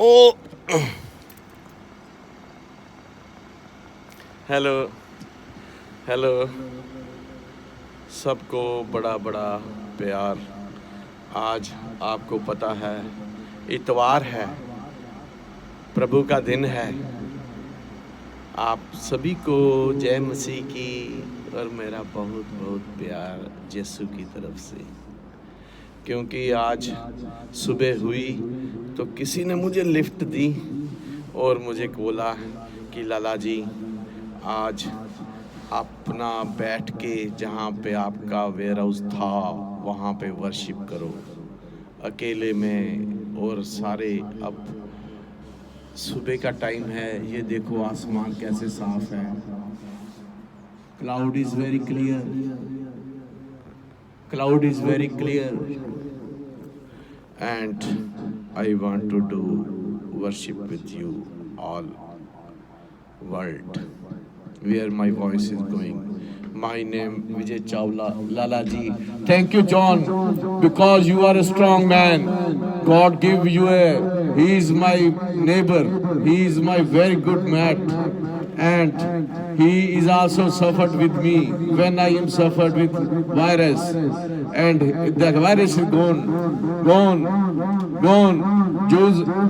ओ hello hello सबको बड़ा बड़ा प्यार। आज आपको पता है इतवार है, प्रभु का दिन है। आप सभी को जय मसीह की और मेरा बहुत बहुत प्यार यीशु की तरफ से। क्योंकि आज सुबह हुई तो किसी ने मुझे लिफ्ट दी और मुझे बोला कि लाला जी आज अपना बैठ के जहाँ पे आपका वेयर हाउस था वहाँ पे वर्शिप करो अकेले में। और सारे अब सुबह का टाइम है, ये देखो आसमान कैसे साफ है, cloud is very clear, cloud is very clear and I want to do worship with you all world where my voice is going. My name Vijay Chawla, Lala ji. Thank you, John, because you are a strong man. God give you a. He is my neighbor. He is my very good mate, and he is also suffered with me when I am suffered with virus, and the virus is gone.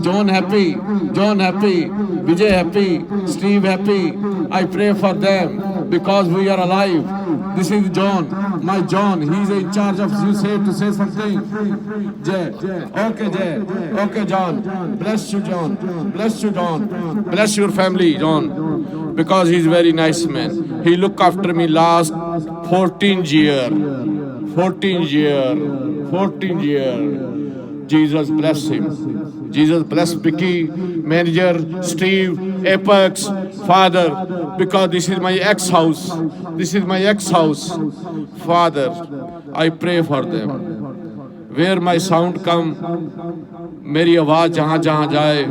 John happy, John happy, Vijay happy, Steve happy. I pray for them because we are alive. This is John, my John. He is in charge of you. To say something. Jay, okay, Jay, okay, John. Bless you, John. Bless you, John. Bless your family, John. Because he is very nice man. He look after me last 14 year. 14 year. Jesus bless him. Jesus bless Vicky, manager, Steve, Apex, Father, because this is my ex-house. This is my ex-house. Father, I pray for them. Where my sound come, मेरी आवाज जहाँ जहाँ जाए,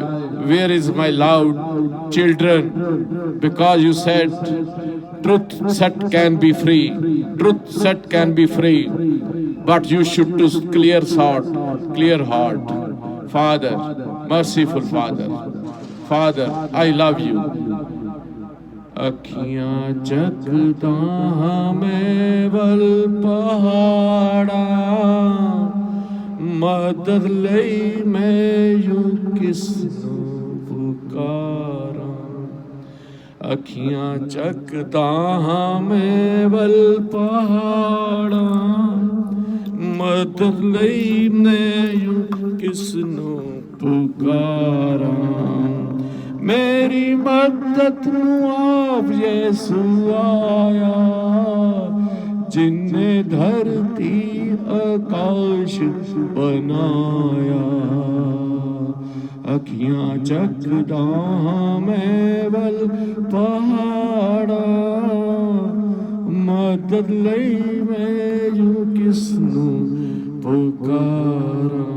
where is my loud children? Because you said truth set can be free. Truth set can be free. But you should to clear heart. Father, merciful Father. Father, I love you. अखियाँ जगदा मैं बल पहाड़ा मदद लई मैं यूं किसनू पुकारा। अखियाँ चकदा मैं बल पहाड़ा मदद लई मैं यूं किसनू पुकारा। मेरी मदद नू आप यीशु आया जिन्ने धरती आकाश बनाया। अखियाँ चकदा मैं बल पहाड़ा मदद लई मैं यूं किसनू पुकारा।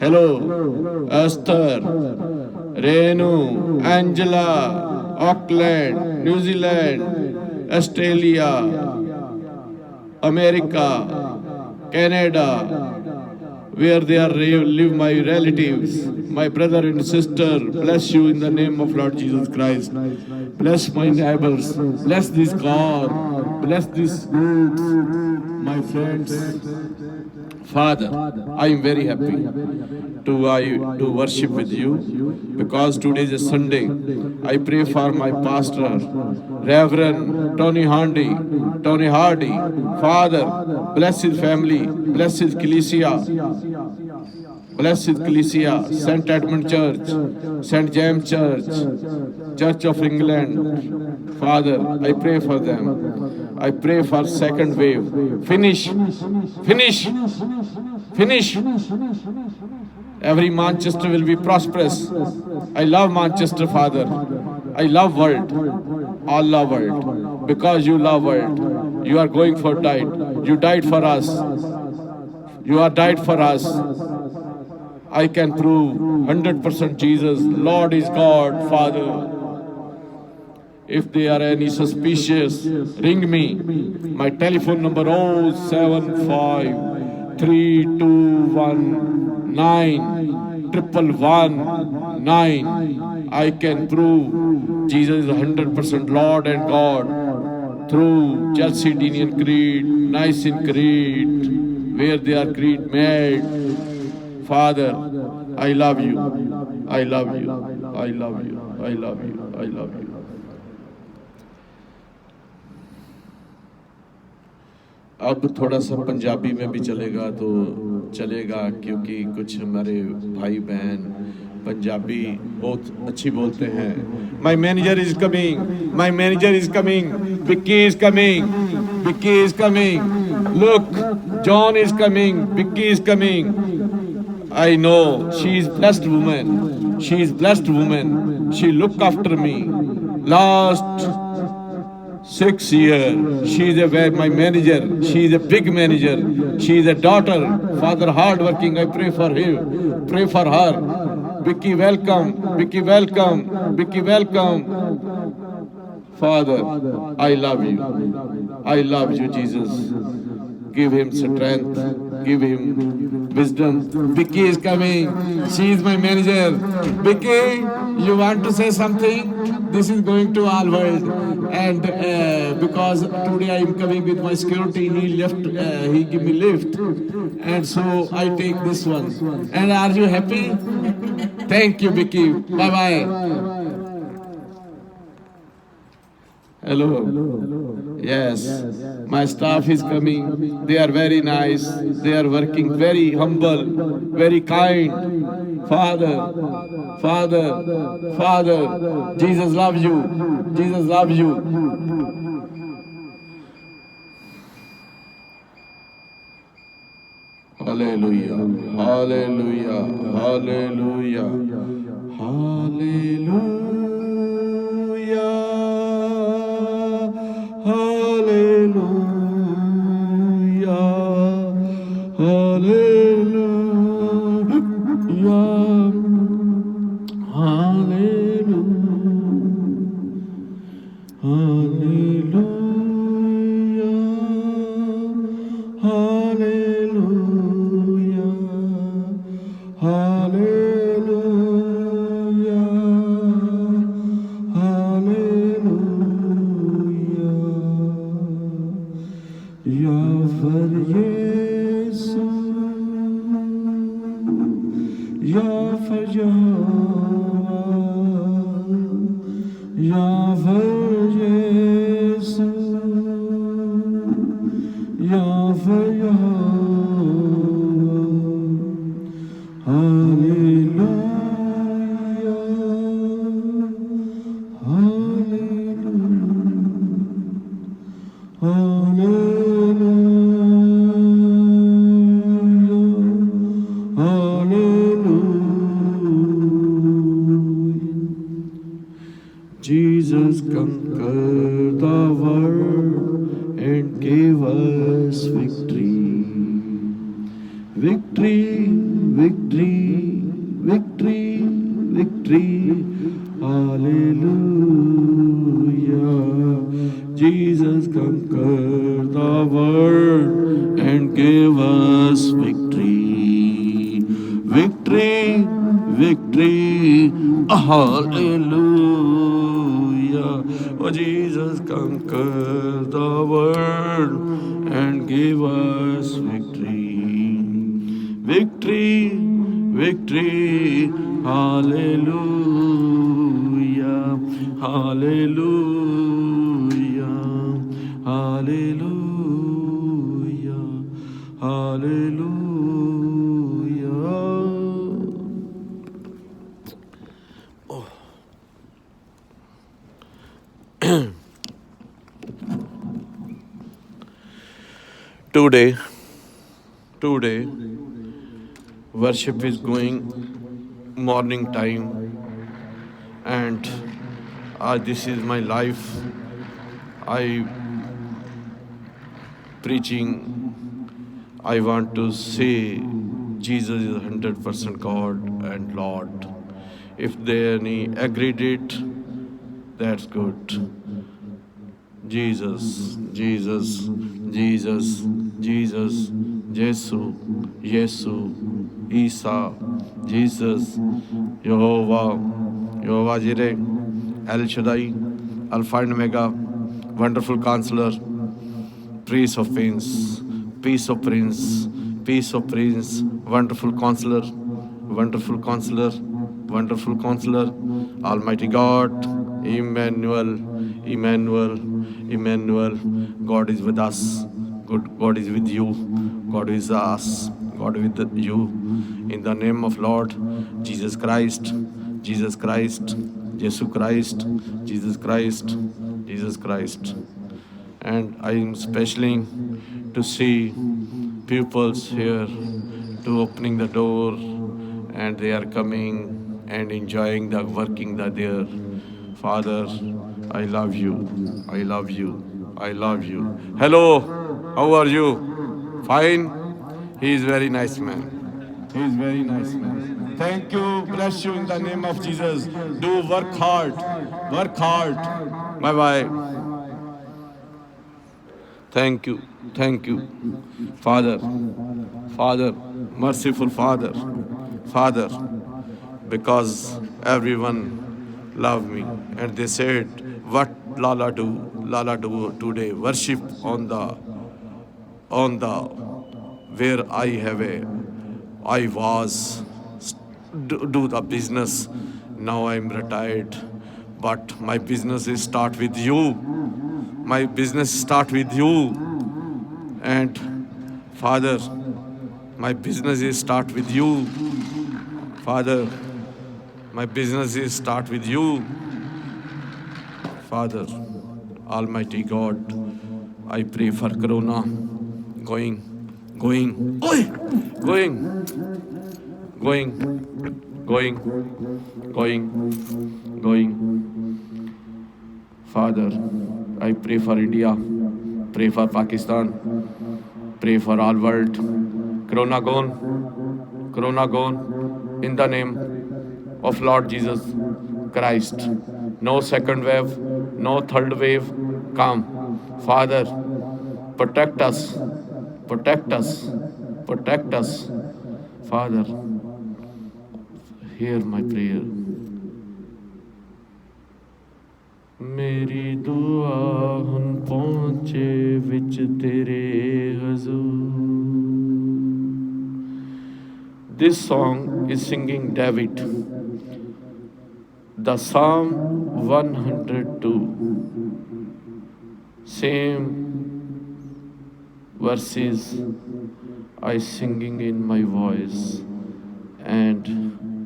Hello Esther, Renu, Angela, Auckland, New Zealand, Australia, America, Canada, where they are live my relatives, my brother and sister. Bless you in the name of Lord Jesus Christ. Bless my neighbors, bless this car, bless this goods, my friends. Father, I am very happy to worship with you because today is a Sunday. I pray for my pastor, Reverend Tony Hardy. Father, bless his family, bless his ecclesia. Bless his ecclesia, St. Edmund Church, St. James Church, Church of England. Father, I pray for them. I pray for second wave. Finish. Every Manchester will be prosperous. I love Manchester, Father. I love world. All love world. Because you love world. You are going for died. You died for us. You are died for us. I can prove 100% Jesus, Lord is God, Father. If they are any suspicious, ring me. My telephone number 075 3219 111 I can prove Jesus is 100% Lord and God through Chalcedonian Creed, Nicene Creed, where they are creed made. Father, I love you. I love you. I love you. I love you. I love you. अब थोड़ा सा पंजाबी में भी चलेगा तो चलेगा, क्योंकि कुछ हमारे भाई बहन पंजाबी बहुत अच्छी बोलते हैं. My manager is coming, my manager is coming, Vicky is coming, Vicky is coming, look John is coming, Vicky is coming. I know she is blessed woman. She is blessed woman. She looked after me last 6 years. She is my manager. She is a big manager. She is a daughter. Father hard working. I pray for him. Pray for her. Vicky, welcome. Vicky, welcome. Vicky, welcome. Father, I love you. I love you, Jesus. Give him strength. Give him wisdom. Vicky is coming. She is my manager. Vicky, you want to say something? This is going to all world. And because today I am coming with my security, he give me lift. And so I take this one. And are you happy? Thank you, Vicky. Bye-bye. Hello. Yes. My staff is coming. They are very nice. They are working very humble, very kind. Father, Father, Father, Jesus loves you. Jesus loves you. Hallelujah. Hallelujah. Hallelujah. Hallelujah. Hallelujah, hallelujah, hallelujah, hallelujah, hallelujah, hallelujah, hallelujah. Yavar Yesu, Yavar Yehovah, Yavar Yesu, Yavar Yehovah. Hallelujah, hallelujah, hallelujah. Hallelujah. Jesus conquered the world and gave us victory. Victory, victory, victory, victory. Hallelujah. Jesus conquered the world and gave us victory. Victory, victory, hallelujah. Oh, Jesus conquered the world and gave us victory. Victory, victory, hallelujah, hallelujah, hallelujah, hallelujah. Oh. Today, worship is going morning time, and this is my life. I preaching. I want to say Jesus is 100% God and Lord. If they any agreed it, that's good. Jesus, Jesus, Jesus, Jesus, Yesu, Yesu, Isa, Jesus, Jehovah Jireh, El Shaddai, Alpha and Omega, wonderful counselor, Prince of Prince, Peace of Prince, Peace of Prince, wonderful counselor, wonderful counselor, wonderful counselor, Almighty God, Emmanuel, Emmanuel, Emmanuel, God is with us, God is with you, God is us, God with you, in the name of Lord Jesus Christ, Jesus Christ, Jesus Christ, Jesus Christ, Jesus Christ. And I am specially to see pupils here to opening the door, and they are coming and enjoying the working that there. Father, I love you. I love you. I love you. Hello, how are you? Fine? He is very nice man. He is very nice man. Thank you. Bless you in the name of Jesus. Do work hard. Work hard. Bye bye. Thank you. Thank you. Father, Father, merciful Father, Father, because everyone loved me and they said, what Lala do? Lala do today? Worship on the where I have I was do the business. Now I'm retired, but my business is start with you. My business start with you, and Father, my business is start with you. Father, my business is start with you. Father, Almighty God, I pray for Corona going, oi, going, going. Father, I pray for India, pray for Pakistan, pray for all world. Corona gone, in the name of Lord Jesus Christ. No second wave, no third wave, come. Father, protect us, protect us, protect us. Father, hear my prayer. मेरी दुआ हुन पहुँचे विच तेरे हजूर. This song is singing David. The Psalm 102. Same verses I singing in my voice, and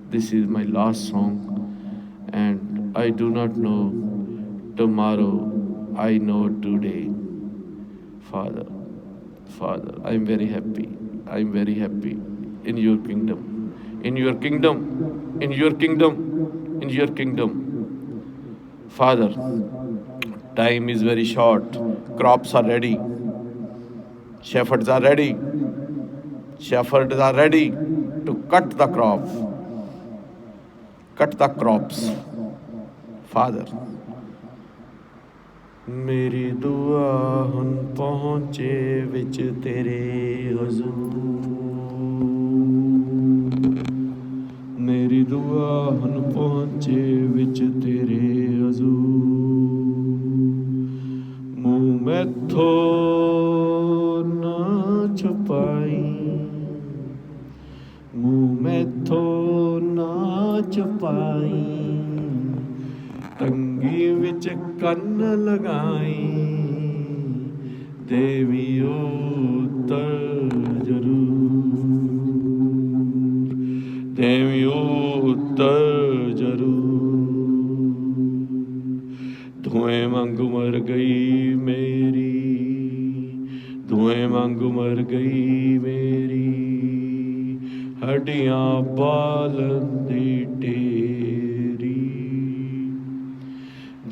this is my last song, and I do not know tomorrow, I know today. Father, Father, I am very happy. I am very happy in your kingdom. In your kingdom. In your kingdom. In your kingdom. Father, time is very short. Crops are ready. Shepherds are ready. Shepherds are ready to cut the crop. Cut the crops. Father, मेरी दुआ हुन पहुँचे विच तेरे हुजूर. मेरी दुआ हुन पहुँचे विच तेरे हुजूर. मुँह मैथों ना छुपाई, मुँह मैथों ना छुपाई. तंगी विच कन्न लगाई, देवी उत्तर जरूर. देवी उत्तर जरूर. धुएं वांगू मर गई मेरी, धुएं वांगू मर गई मेरी. हड्डियां बालन दी ढेरी.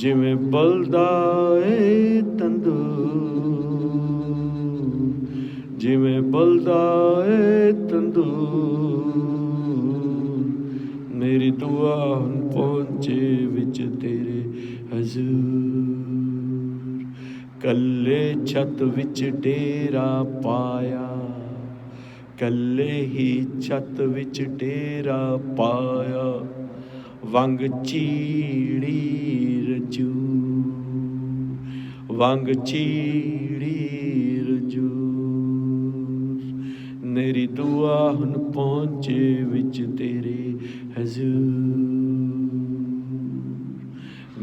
जिमें बलदा ए तंदूर, जिमें बलदा ए तंदूर. मेरी दुआ हुन पहुँचे विच तेरे हजूर. कल्ले छत विच डेरा पाया, ਕੱਲੇ ਹੀ ਛੱਤ ਵਿੱਚ ਡੇਰਾ ਪਾਇਆ, ਵੰਗ ਚੀੜੀ ਰਜੂ, ਵੰਗ ਚੀੜੀ ਰਜੂ। ਮੇਰੀ ਦੁਆ ਹੁਣ ਪਹੁੰਚੇ ਵਿੱਚ ਤੇਰੇ ਹਜ਼ੂਰ।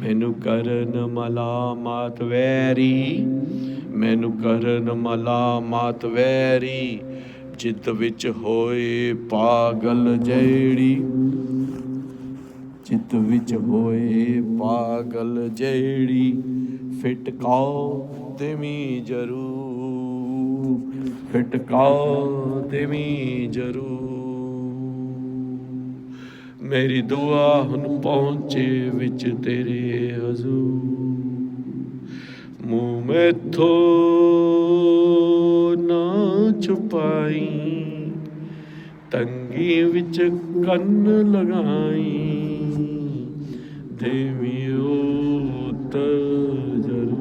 ਮੈਨੂੰ ਕਰਨ ਮਲਾਮਾਤ ਵੈਰੀ, ਮੈਨੂੰ ਕਰਨ ਮਲਾਮਾਤ ਵੈਰੀ, ਚਿੱਤ ਵਿੱਚ ਹੋਏ ਪਾਗਲ ਜਿਹੜੀ, ਚਿੱਤ ਵਿੱਚ ਹੋਏ ਪਾਗਲ ਜਿਹੜੀ, ਫਿਟਕਾਓ ਦੇਵੀਂ ਜ਼ਰੂਰ, ਫਿਟਕਾਓ ਦੇਵੀਂ ਜ਼ਰੂਰ। ਮੇਰੀ ਦੁਆ ਹੁਣ ਪਹੁੰਚੇ ਵਿੱਚ ਤੇਰੇ ਹਜ਼ੂਰ। ਮੂੰਹ ਮੈਥੋਂ ਨਾ ਛੁਪਾਈ, ਤੰਗੀ ਵਿੱਚ ਕੰਨ ਲਗਾਈ, ਦੇਵੀਂ ਉੱਤਰ ਜ਼ਰੂਰ,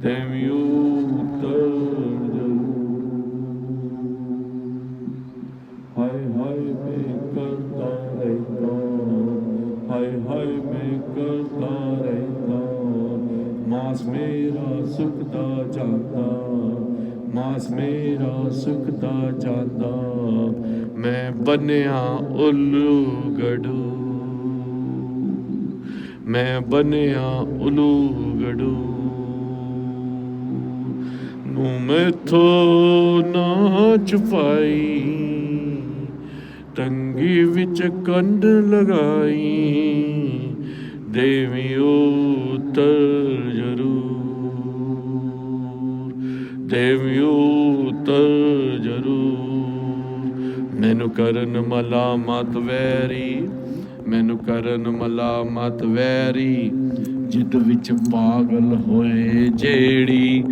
ਦੇਵੀਂ ਉੱਤਰ ਜ਼ਰੂਰ। ਹਾਏ ਹਾਏ ਮੈਂ ਕਰਦਾ ਰਹਿੰਦਾ, ਹਾਏ ਹਾਏ ਮੈਂ ਕਰਦਾ ਰਹਿੰਦਾ, ਮਾਸ ਮੇਰਾ ਸੁੱਕਦਾ ਜਾਂਦਾ, ਮਾਸ ਮੇਰਾ ਸੁੱਕਦਾ ਜਾਂਦਾ। ਮੈਂ ਬੰਨਿਆ ਉੱਲੂ ਗੜੂ, ਮੈਂ ਬੰਨਿਆ ਉੱਲੂ ਗੜੂ। ਮੂੰਹ ਮੈਥੋਂ ਨਾ ਛੁਪਾਈ, ਤੰਗੀ ਵਿੱਚ ਕੰਡ ਲਗਾਈ, ਦੇਵੀਂ ਉੱਤਰ ਜ਼ਰੂਰ, ਦੇਵੀਂ ਉੱਤਰ ਜ਼ਰੂਰ। ਮੈਨੂੰ ਕਰਨ ਮਲਾਮਤ ਵੈਰੀ, ਮੈਨੂੰ ਕਰਨ ਮਲਾਮਤ ਵੈਰੀ, ਜਿੱਦ ਵਿੱਚ ਪਾਗਲ ਹੋਏ ਜਿਹੜੀ।